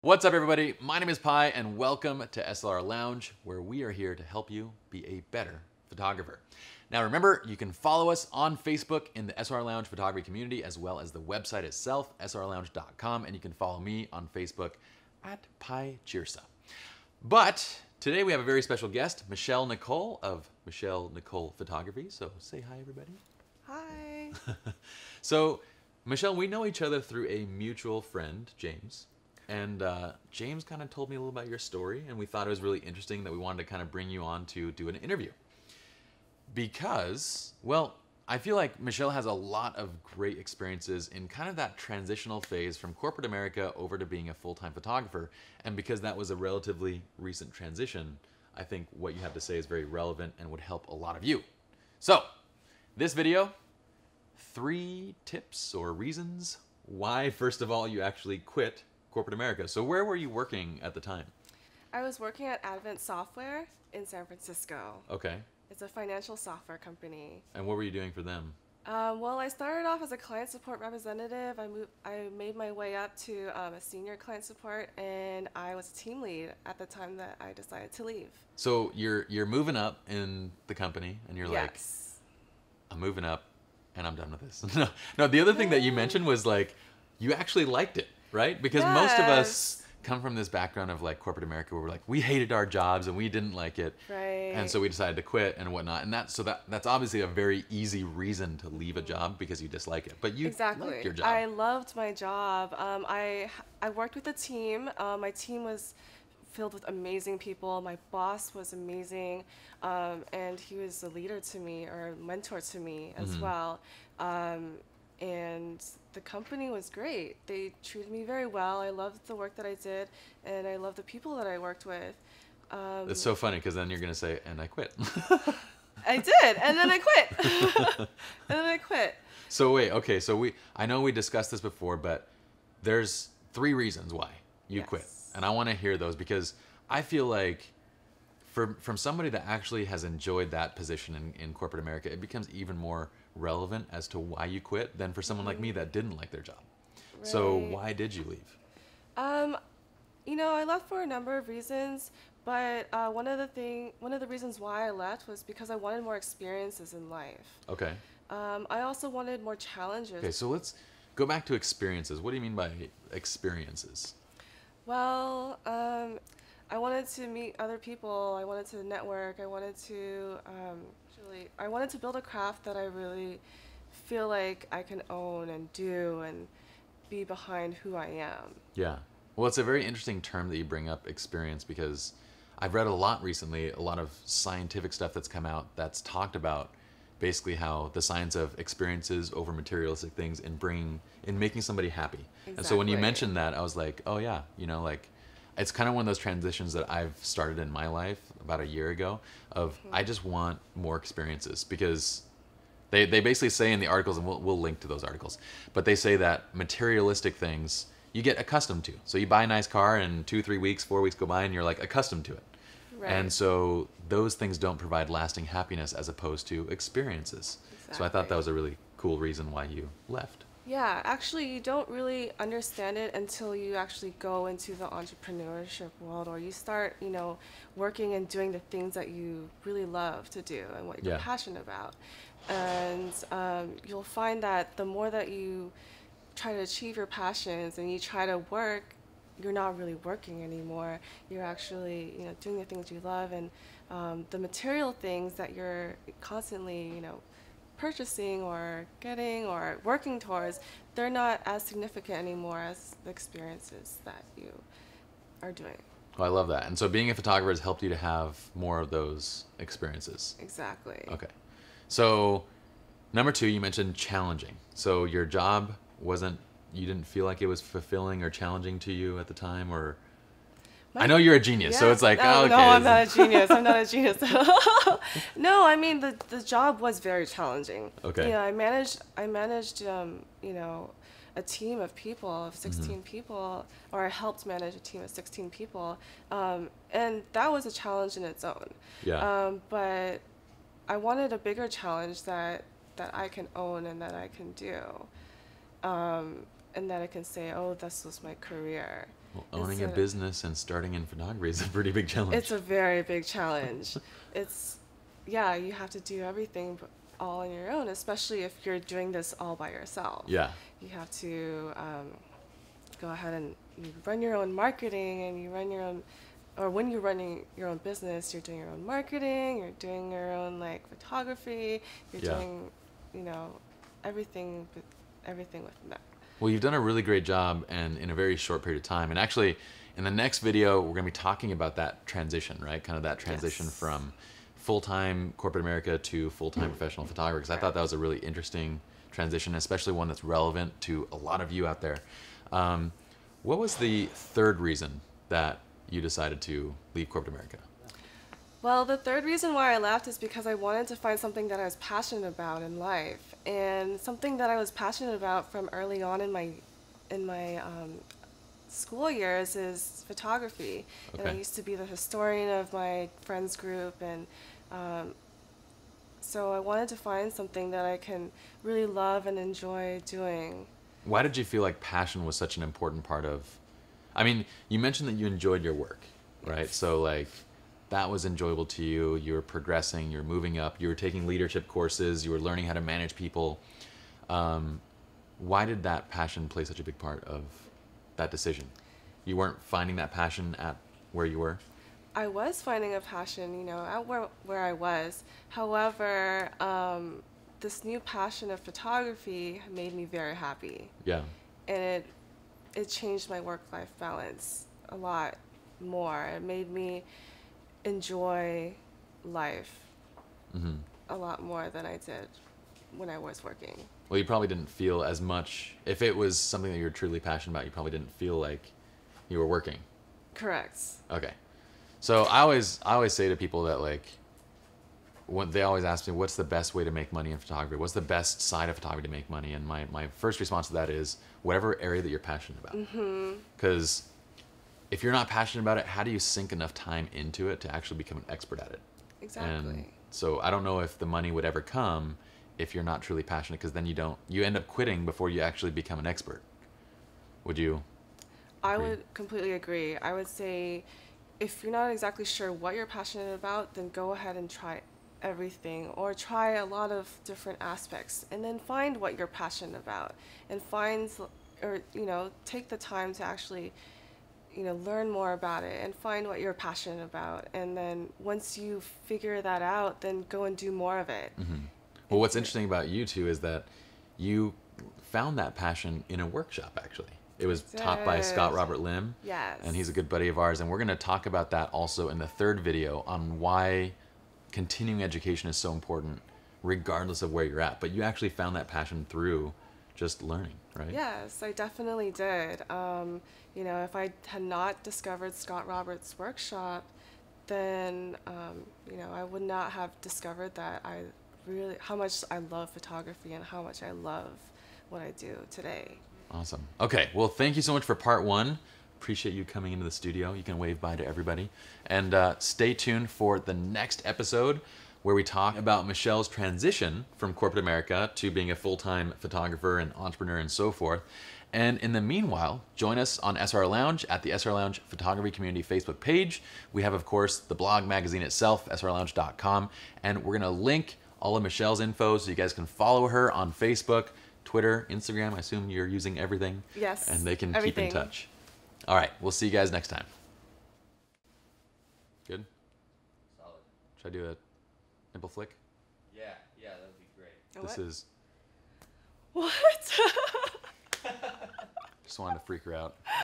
What's up, everybody? My name is Pi, and welcome to SLR Lounge, where we are here to help you be a better photographer. Now, remember, you can follow us on Facebook in the SLR Lounge photography community, as well as the website itself, slrlounge.com, and you can follow me on Facebook at Pi Chirsa. But today we have a very special guest, Nicole of Nicole Photography. So say hi, everybody. Hi. So, Michelle, we know each other through a mutual friend, James. And James kind of told me a little about your story, and we thought it was really interesting that we wanted to kind of bring you on to do an interview. Because, well, I feel like Michelle has a lot of great experiences in kind of that transitional phase from corporate America over to being a full-time photographer. And because that was a relatively recent transition, I think what you have to say is very relevant and would help a lot of you. So, this video, 3 tips or reasons why, first of all, you actually quit corporate America. So where were you working at the time? I was working at Advent Software in San Francisco. Okay. It's a financial software company. And what were you doing for them? Well, I started off as a client support representative. I made my way up to a senior client support, and I was a team lead at the time that I decided to leave. So you're moving up in the company, and you're like, I'm moving up, and I'm done with this. No. The other thing that you mentioned was like, you actually liked it. Right? Because most of us come from this background of like corporate America where we're like, we hated our jobs and we didn't like it. Right. And so we decided to quit and whatnot. And that's obviously a very easy reason to leave a job because you dislike it. But you liked your job. I loved my job. I worked with a team. My team was filled with amazing people. My boss was amazing. And he was a leader to me, or a mentor to me as well. And the company was great. They treated me very well. I loved the work that I did, and I loved the people that I worked with. It's so funny because then you're going to say, and I quit. I did, and then I quit. So wait, okay, so I know we discussed this before, but there's 3 reasons why you quit. And I want to hear those because I feel like from somebody that actually has enjoyed that position in corporate America, it becomes even more relevant as to why you quit than for someone like me that didn't like their job. Right. So why did you leave? You know, I left for a number of reasons, but one of the reasons why I left was because I wanted more experiences in life. Okay. I also wanted more challenges. Okay, so let's go back to experiences. What do you mean by experiences? Well, I wanted to meet other people. I wanted to network. I wanted to build a craft that I really feel like I can own and do and be behind who I am. Yeah. Well, it's a very interesting term that you bring up, experience, because I've read a lot recently, a lot of scientific stuff that's come out that's talked about basically how the science of experiences over materialistic things in making somebody happy. Exactly. And so when you mentioned that, I was like, oh yeah, you know, like, it's kind of one of those transitions that I've started in my life about a year ago of I just want more experiences because they basically say in the articles, and we'll link to those articles, but they say that materialistic things you get accustomed to. So you buy a nice car and 2, 3 weeks, 4 weeks go by and you're like accustomed to it. Right. And so those things don't provide lasting happiness as opposed to experiences. Exactly. So I thought that was a really cool reason why you left. Yeah, actually, you don't really understand it until you actually go into the entrepreneurship world, or you start, you know, working and doing the things that you really love to do and what you're passionate about. And you'll find that the more that you try to achieve your passions and you try to work, you're not really working anymore. You're actually, you know, doing the things you love, and the material things that you're constantly, you know, purchasing or getting or working towards, they're not as significant anymore as the experiences that you are doing. Well, I love that. And so being a photographer has helped you to have more of those experiences. Exactly. Okay. So number 2, you mentioned challenging. So your job you didn't feel like it was fulfilling or challenging to you at the time, or I know you're a genius, so it's like, okay. No, I'm not a genius. I'm not a genius. No, I mean, the job was very challenging. Okay. You know, I managed, you know, a team of people, of 16 people, or I helped manage a team of 16 people, and that was a challenge in its own. Yeah. But I wanted a bigger challenge that I can own and that I can do. and that I can say, oh, this was my career. Well, owning a business and starting in photography is a pretty big challenge. It's a very big challenge. It's, yeah, you have to do everything all on your own, especially if you're doing this all by yourself. Yeah. You have to go ahead and you run your own marketing, and you run your own, or when you're running your own business, you're doing your own marketing, you're doing your own like photography, you're doing, you know, everything with that. Well, you've done a really great job, and in a very short period of time. And actually, in the next video, we're going to be talking about that transition, right? Kind of that transition from full-time corporate America to full-time professional photographer. Because I thought that was a really interesting transition, especially one that's relevant to a lot of you out there. What was the third reason that you decided to leave corporate America? Well, the third reason why I left is because I wanted to find something that I was passionate about in life, and something that I was passionate about from early on in my school years is photography. And I used to be the historian of my friends group, and so I wanted to find something that I can really love and enjoy doing. Why did you feel like passion was such an important part of? I mean, you mentioned that you enjoyed your work, right? So like, that was enjoyable to you. You were progressing, you were moving up, you were taking leadership courses, you were learning how to manage people. Why did that passion play such a big part of that decision? You weren't finding that passion at where you were? I was finding a passion, you know, at where I was. However, this new passion of photography made me very happy. Yeah. And it changed my work-life balance a lot more. It made me enjoy life a lot more than I did when I was working. Well, you probably didn't feel as much, if it was something that you were truly passionate about, you probably didn't feel like you were working. Correct. Okay. So I always say to people that, like, when they always ask me, what's the best way to make money in photography? What's the best side of photography to make money? And my first response to that is whatever area that you're passionate about. Because if you're not passionate about it, how do you sink enough time into it to actually become an expert at it? Exactly. And so I don't know if the money would ever come if you're not truly passionate, because then you end up quitting before you actually become an expert. Would you agree? I would completely agree. I would say if you're not exactly sure what you're passionate about, then go ahead and try everything, or try a lot of different aspects, and then find what you're passionate about, and take the time to actually learn more about it and find what you're passionate about. And then once you figure that out, then go and do more of it. Well, what's interesting about you too is that you found that passion in a workshop, actually. It was taught by Scott Robert Lim. Yes. And he's a good buddy of ours. And we're going to talk about that also in the third video on why continuing education is so important regardless of where you're at. But you actually found that passion through just learning, right? Yes, I definitely did. If I had not discovered Scott Robert's workshop, then I would not have discovered that how much I love photography and how much I love what I do today. Awesome. Okay, well, thank you so much for part one. Appreciate you coming into the studio. You can wave bye to everybody. And stay tuned for the next episode, where we talk about Michelle's transition from corporate America to being a full-time photographer and entrepreneur and so forth. And in the meanwhile, join us on SR Lounge at the SR Lounge Photography Community Facebook page. We have, of course, the blog magazine itself, srlounge.com, and we're going to link all of Michelle's info so you guys can follow her on Facebook, Twitter, Instagram. I assume you're using everything. Yes. And they can everything. keep in touch. All right, we'll see you guys next time. Good? Solid. Should I do a nipple flick? Yeah, that would be great. This is... What? Just wanted to freak her out.